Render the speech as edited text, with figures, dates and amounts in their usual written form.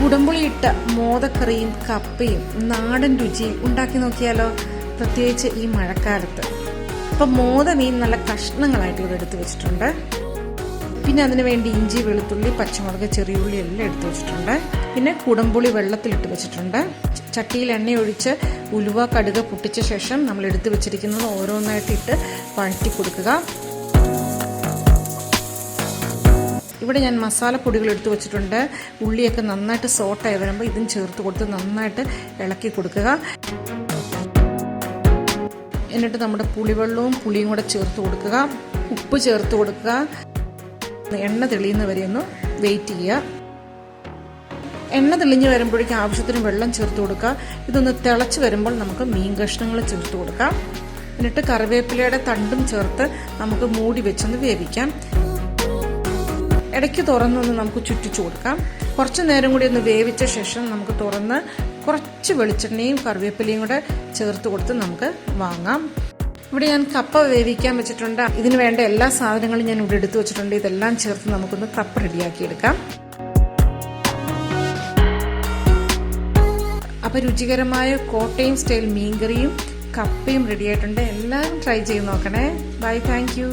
കുടംപുളിയിട്ട മോദക്കറിയും കപ്പയും നാടൻ രുചിയിൽ ഉണ്ടാക്കി നോക്കിയാലോ, പ്രത്യേകിച്ച് ഈ മഴക്കാലത്ത്. അപ്പം മോദമീൻ നല്ല കഷ്ണങ്ങളായിട്ട് ഇവിടെ എടുത്തു വെച്ചിട്ടുണ്ട്. പിന്നെ അതിന് വേണ്ടി ഇഞ്ചി, വെളുത്തുള്ളി, പച്ചമുളക്, ചെറിയുള്ളി എല്ലാം എടുത്തു വെച്ചിട്ടുണ്ട്. പിന്നെ കുടംപുളി വെള്ളത്തിലിട്ട് വെച്ചിട്ടുണ്ട്. ചട്ടിയിൽ എണ്ണയൊഴിച്ച് ഉലുവ, കടുക് പൊട്ടിച്ച ശേഷം നമ്മൾ എടുത്തു വെച്ചിരിക്കുന്നത് ഓരോന്നായിട്ട് ഇട്ട് വഴറ്റി കൊടുക്കുക. ഇവിടെ ഞാൻ മസാലപ്പൊടികൾ എടുത്തു വെച്ചിട്ടുണ്ട്. ഉള്ളിയൊക്കെ നന്നായിട്ട് സോട്ടായി വരുമ്പോൾ ഇതും ചേർത്ത് കൊടുത്ത് നന്നായിട്ട് ഇളക്കി കൊടുക്കുക. എന്നിട്ട് നമ്മുടെ പുളിവെള്ളവും പുളിയും കൂടെ ചേർത്ത് കൊടുക്കുക. ഉപ്പ് ചേർത്ത് കൊടുക്കുക. എണ്ണ തെളിയുന്നവരെ ഒന്ന് വെയിറ്റ് ചെയ്യുക. എണ്ണ തെളിഞ്ഞ് വരുമ്പോഴേക്കും ആവശ്യത്തിന് വെള്ളം ചേർത്ത് കൊടുക്കുക. ഇതൊന്ന് തിളച്ച് വരുമ്പോൾ നമുക്ക് മീൻ കഷ്ണങ്ങൾ ചേർത്ത് കൊടുക്കാം. എന്നിട്ട് കറിവേപ്പിലയുടെ തണ്ടും ചേർത്ത് നമുക്ക് മൂടി വെച്ചൊന്ന് വേവിക്കാം. ഇടയ്ക്ക് തുറന്നൊന്ന് നമുക്ക് ചുറ്റിച്ചു കൊടുക്കാം. കുറച്ച് നേരം കൂടി ഒന്ന് വേവിച്ച ശേഷം നമുക്ക് തുറന്ന് കുറച്ച് വെളിച്ചെണ്ണയും കറിവേപ്പിലയും കൂടെ ചേർത്ത് കൊടുത്ത് നമുക്ക് വാങ്ങാം. ഇവിടെ ഞാൻ കപ്പ വേവിക്കാൻ വെച്ചിട്ടുണ്ട്. ഇതിന് വേണ്ട എല്ലാ സാധനങ്ങളും ഞാൻ ഇവിടെ എടുത്തു വെച്ചിട്ടുണ്ട്. ഇതെല്ലാം ചേർത്ത് നമുക്കൊന്ന് കപ്പ റെഡിയാക്കി എടുക്കാം. അപ്പോൾ രുചികരമായ കോട്ടയം സ്റ്റൈൽ മീൻകറിയും കപ്പയും റെഡിയായിട്ടുണ്ട്. എല്ലാവരും ട്രൈ ചെയ്ത് നോക്കണേ. Bye, thank U.